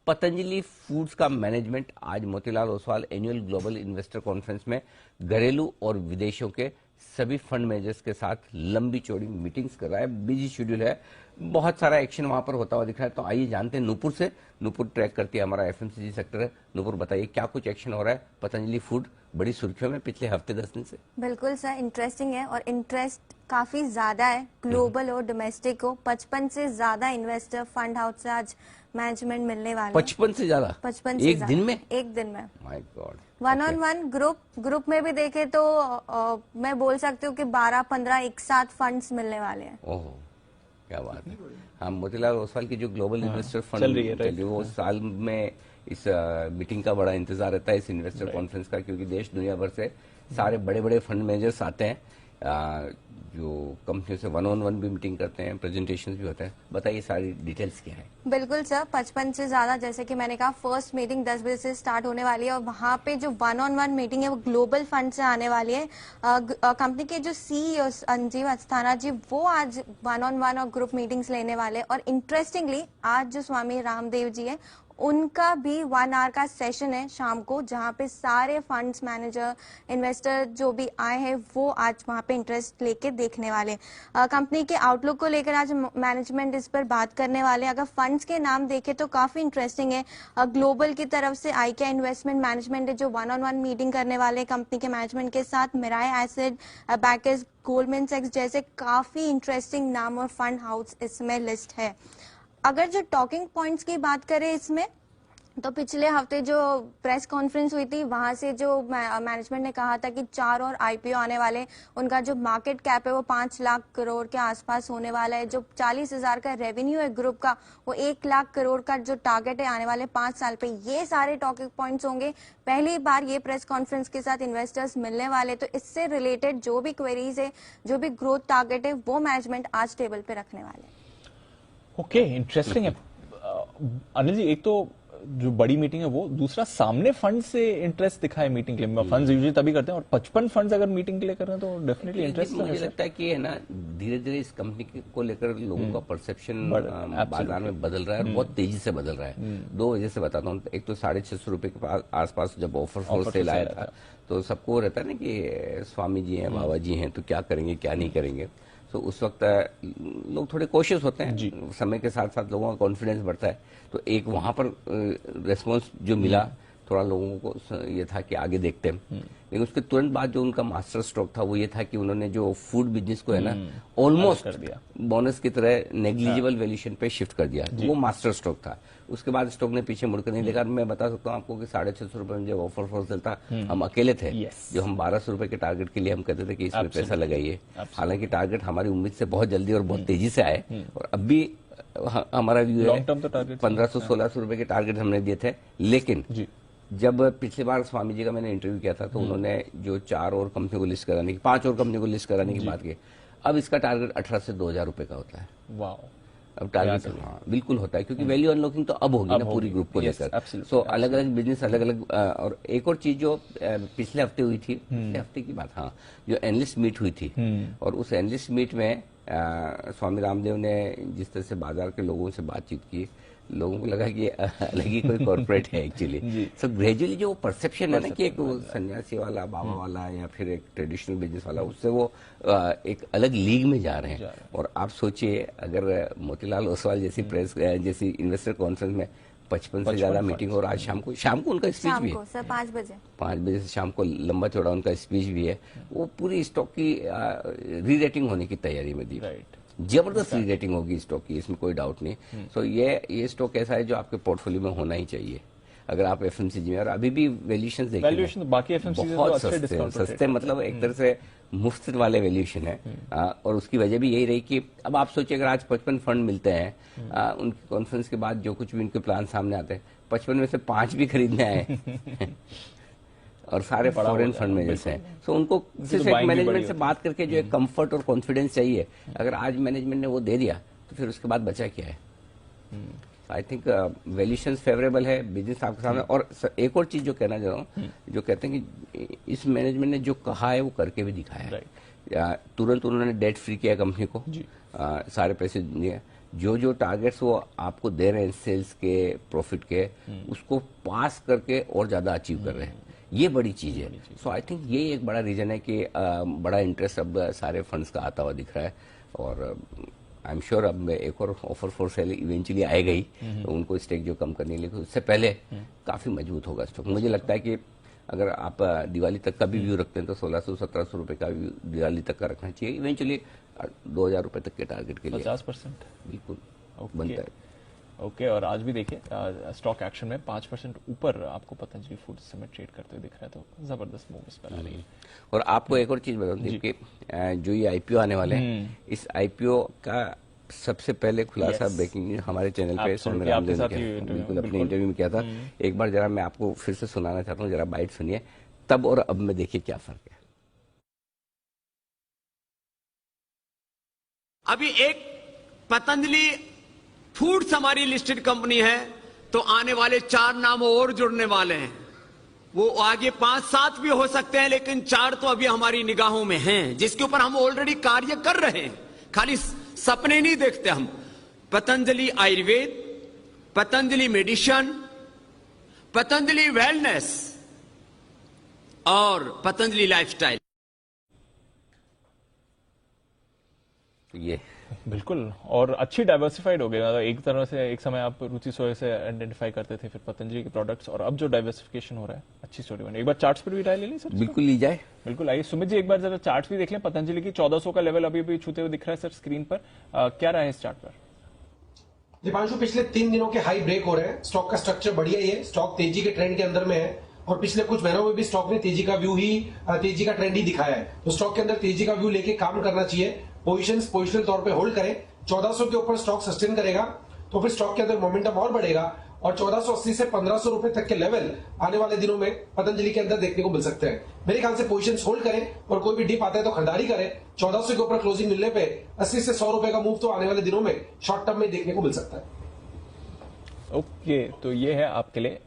Patanjali foods का management आज Motilal Oswal annual global investor conference में घरेलू और विदेशों के सभी फंड मैनेजर्स के साथ लंबी चौड़ी मीटिंग्स कर रहा है। बिजी शेड्यूल है, बहुत सारा एक्शन वहां पर होता हुआ दिख रहा है। तो आइए जानते हैं नूपुर से। नूपुर ट्रैक करती है, हमारा एफएमसीजी सेक्टर है। नूपुर बताइए क्या कुछ एक्शन हो रहा है? पतंजलि फूड बड़ी सुर्खियों में पिछले हफ्ते 10 दिन से। बिल्कुल सर, इंटरेस्टिंग है और इंटरेस्ट काफी ज्यादा है, ग्लोबल और डोमेस्टिक को। 55 से ज्यादा इन्वेस्टर फंड हाउस से आज मैनेजमेंट मिलने वाले। 55 से ज्यादा? 55 से एक दिन में? एक दिन में। My God. One on one group में भी देखे तो मैं बोल सकती हूँ कि 12-15 एक साथ फंड्स मिलने वाले हैं। ओह, क्या बात है। हाँ, मोतीलाल ओसवाल की जो ग्लोबल इन्वेस्टर फंड चल रही है, वो साल में इस मीटिंग का बड़ा इंतजार रहता है, इस इन्वेस्टर कॉन्फ्रेंस का, क्योंकि देश दुनिया भर से सारे बड़े बड़े फंड मैनेजर्स आते हैं, जो कंपनियों से 1-on-1 भी मीटिंग करते हैं, प्रेजेंटेशन भी होते हैं। बताइए सारी डिटेल्स क्या है? बिल्कुल सर, 55 से ज्यादा, जैसे कि मैंने कहा, फर्स्ट मीटिंग 10 बजे से स्टार्ट होने वाली है और वहाँ पे जो 1-on-1 मीटिंग है वो ग्लोबल फंड से आने वाली है। कंपनी के जो सीईओ संजीव अस्थाना जी, वो आज 1-on-1 और ग्रुप मीटिंग्स लेने वाले। और इंटरेस्टिंगली आज जो स्वामी रामदेव जी है, उनका भी 1 आवर का सेशन है शाम को, जहां पे सारे फंड्स मैनेजर, इन्वेस्टर जो भी आए हैं वो आज वहां पे इंटरेस्ट लेके देखने वाले। कंपनी के आउटलुक को लेकर आज मैनेजमेंट इस पर बात करने वाले। अगर फंड्स के नाम देखें तो काफी इंटरेस्टिंग है। ग्लोबल की तरफ से आईकिया इन्वेस्टमेंट मैनेजमेंट है, जो 1-on-1 मीटिंग करने वाले कंपनी के मैनेजमेंट के साथ। मिराय एसेट, बैकर्स, गोल्डमैन सैक्स जैसे काफी इंटरेस्टिंग नाम और फंड हाउस इसमें लिस्ट है। अगर जो टॉकिंग पॉइंट्स की बात करें इसमें, तो पिछले हफ्ते जो प्रेस कॉन्फ्रेंस हुई थी, वहां से जो मैनेजमेंट ने कहा था कि 4 और आईपीओ आने वाले। उनका जो मार्केट कैप है वो 5 लाख करोड़ के आसपास होने वाला है। जो 40,000 का रेवेन्यू है ग्रुप का, वो 1 लाख करोड़ का जो टारगेट है आने वाले 5 साल पे। ये सारे टॉकिंग पॉइंट्स होंगे। पहली बार ये प्रेस कॉन्फ्रेंस के साथ इन्वेस्टर्स मिलने वाले, तो इससे रिलेटेड जो भी क्वेरीज है, जो भी ग्रोथ टारगेट है, वो मैनेजमेंट आज टेबल पे रखने वाले। ओके, इंटरेस्टिंग है। अनिल जी, एक तो जो बड़ी मीटिंग है वो, दूसरा सामने फंड से इंटरेस्ट दिखा है मीटिंग के लिए। फंड्स यूजुअली तभी करते हैं, और 55 फंड्स अगर मीटिंग के लिए कर रहे हैं तो डेफिनेटली इंटरेस्ट। मुझे लगता है कि है ना, धीरे धीरे इस कंपनी को लेकर लोगों का परसेप्शन बाजार में बदल रहा है और बहुत तेजी से बदल रहा है। 2 वजह से बताता हूँ। एक तो 650 रुपए के आसपास जब ऑफर फॉर सेल आया था, तो सबको रहता है ना कि स्वामी जी हैं, बाबा जी हैं, तो क्या करेंगे क्या नहीं करेंगे। तो उस वक्त लोग थोड़े कोशिश होते हैं। समय के साथ साथ लोगों का कॉन्फिडेंस बढ़ता है। तो एक वहां पर रेस्पॉन्स जो मिला, थोड़ा लोगों को ये था कि आगे देखते हैं। लेकिन उसके तुरंत बाद जो उनका मास्टर स्ट्रोक था वो ये था कि उन्होंने जो फूड बिजनेस को है ना, ऑलमोस्ट बोनस की तरह नेग्लिजिबल वैल्यूएशन पे शिफ्ट कर दिया। वो मास्टर स्ट्रोक था। उसके बाद स्टॉक ने पीछे मुड़कर नहीं देखा। मैं बता सकता हूँ आपको कि 650 रुपए में जब ऑफर फॉर सेल था, हम अकेले थे। जो हम 1200 रुपए के टारगेट के लिए हम कहते थे कि इसमें पैसा लगाइए। हालांकि टारगेट हमारी उम्मीद से बहुत जल्दी और बहुत तेजी से आए, और अब भी हमारा व्यू है 1500-1600 रुपए के टारगेट हमने दिए थे। लेकिन जब पिछली बार स्वामी जी का मैंने इंटरव्यू किया था, तो उन्होंने जो 4 और कंपनी को लिस्ट कराने की, 5 और कंपनी को लिस्ट कराने की बात की। अब इसका टारगेट 18 से 2000 रुपए का होता है। वाह, अब टारगेट हाँ बिल्कुल होता है, क्योंकि वैल्यू अनलॉकिंग तो अब होगी ना पूरी ग्रुप को लेकर। सो अलग अलग बिजनेस, अलग अलग। और एक और चीज जो पिछले हफ्ते हुई थी, पिछले हफ्ते की बात, हाँ, जो एनालिस्ट मीट हुई थी, और उस एनालिस्ट मीट में स्वामी रामदेव ने जिस तरह से बाजार के लोगों से बातचीत की, लोगों को लगा कि अलग ही कोई कॉर्पोरेट है एक्चुअली। सो ग्रेजुअली जो परसेप्शन है ना कि एक सन्यासी वाला, बाबा वाला, या फिर एक ट्रेडिशनल बिजनेस वाला, उससे वो एक अलग लीग में जा रहे हैं। और आप सोचिए, अगर मोतीलाल ओसवाल जैसी प्रेस जैसी इन्वेस्टर कॉन्फ्रेंस में 55 से ज्यादा मीटिंग, और आज शाम को उनका स्पीच भी है सर 5 बजे से शाम को लंबा चौड़ा उनका स्पीच भी है। वो पूरी स्टॉक की री रेटिंग होने की तैयारी में दी। जबरदस्त री रेटिंग होगी स्टॉक की, इसमें कोई डाउट नहीं। सो ये स्टॉक ऐसा है जो आपके पोर्टफोलियो में होना ही चाहिए। अगर आप एफएमसीजी में, और अभी भी वैल्यूएशन देखिए, बाकी एफएमसीजी बहुत सस्ते, मतलब एक तरह से मुफ्त वाले वैल्यूएशन है। और उसकी वजह भी यही रही कि अब आप सोचिए, अगर आज 55 फंड मिलते हैं, उनकी कॉन्फ्रेंस के बाद जो कुछ भी उनके प्लान सामने आते हैं, 55 में से 5 भी खरीदने आए और सारे फॉरेन फंड मैनेजर्स हैं। सो उनको सिर्फ एक मैनेजमेंट से बात करके जो एक कंफर्ट और कॉन्फिडेंस चाहिए, अगर आज मैनेजमेंट ने वो दे दिया, तो फिर उसके बाद बचा क्या है? आई थिंक वैल्यूएशन फेवरेबल है, बिजनेस आपके सामने। और एक और चीज जो कहना चाह रहा हूँ, जो कहते हैं कि इस मैनेजमेंट ने जो कहा है वो करके भी दिखाया है। तुरंत उन्होंने डेट फ्री किया कंपनी को, सारे पैसे दिए। जो जो टारगेट्स वो आपको दे रहे हैं सेल्स के, प्रॉफिट के, उसको पास करके और ज्यादा अचीव कर रहे हैं। ये बड़ी चीज है। सो आई थिंक ये एक बड़ा रीजन है कि बड़ा इंटरेस्ट अब सारे फंड्स का आता हुआ दिख रहा है। और आई एम श्योर अब एक और ऑफर फॉर सेल इवेंचुअली आएगा ही, तो उनको स्टेक जो कम करने लेकिन उससे पहले काफी मजबूत होगा स्टॉक। मुझे लगता है कि अगर आप दिवाली तक का भी व्यू रखते हैं तो 1600-1700 रुपए का व्यू दिवाली तक का रखना चाहिए। इवेंचुअली 2000 रुपए तक के टारगेट के लिए 50% बिल्कुल बनता है। ओके, और आज भी देखिए स्टॉक एक्शन में 5% ऊपर आपको पतंजलि फूड्स समय ट्रेड करते हुए दिख रहा है, तो जबरदस्त मूव इस पर आ रही है। और आपको एक और चीज बता दूं कि जो ये आईपीओ आने वाले हैं, इस आईपीओ का सबसे पहले खुलासा ब्रेकिंग हमारे चैनल पे बिल्कुल अपने इंटरव्यू में किया था। एक बार जरा मैं आपको फिर से सुनाना चाहता हूँ, जरा बाइट सुनिए, तब और अब में देखिए क्या फर्क है। अभी एक पतंजलि फूड्स हमारी लिस्टेड कंपनी है, तो आने वाले 4 नाम और जुड़ने वाले हैं। वो आगे 5-7 भी हो सकते हैं, लेकिन 4 तो अभी हमारी निगाहों में हैं, जिसके ऊपर हम ऑलरेडी कार्य कर रहे हैं। खाली सपने नहीं देखते हम। पतंजलि आयुर्वेद, पतंजलि मेडिसिन, पतंजलि वेलनेस और पतंजलि लाइफस्टाइल। ये बिल्कुल, और अच्छी डाइवर्सिफाइड हो गई। मतलब एक तरह से एक समय आप रुचि सोया से आइडेंटिफाई करते थे, फिर पतंजलि के प्रोडक्ट्स, और अब जो डाइवर्सिफिकेशन हो रहा है, अच्छी स्टोरी बनी। एक बार चार्ट्स पर भी ट्राई ले ली सर? बिल्कुल ली जाए। बिल्कुल, आइए सुमित जी एक बार जरा चार्ट्स भी देख लें। पतंजलि की 1400 का लेवल अभी भी छूते हुए दिख रहा है सर स्क्रीन पर। क्या रहा है इस चार्ट पर? दीपांशु, पिछले 3 दिनों के हाई ब्रेक हो रहे हैं। स्टॉक का स्ट्रक्चर बढ़िया ही है, स्टॉक तेजी के ट्रेंड के अंदर में है, और पिछले कुछ महीनों में भी स्टॉक ने तेजी का व्यू ही, तेजी का ट्रेंड ही दिखाया है। तो स्टॉक के अंदर तेजी का व्यू लेके काम करना चाहिए। पोजिशनल तौर पे होल्ड करें। 1400 के ऊपर स्टॉक सस्टेन करेगा तो फिर स्टॉक के अंदर मोमेंटम और बढ़ेगा, और 1480 से 1500 रुपए तक के लेवल आने वाले दिनों में पतंजलि के अंदर देखने को मिल सकते हैं। मेरे ख्याल से पोजीशंस होल्ड करें, और कोई भी डिप आता है तो खरीदारी करें। 1400 के ऊपर क्लोजिंग मिलने पे 80 से 100 रुपए का मूव तो आने वाले दिनों में शॉर्ट टर्म में देखने को मिल सकता है। ओके, तो ये है आपके लिए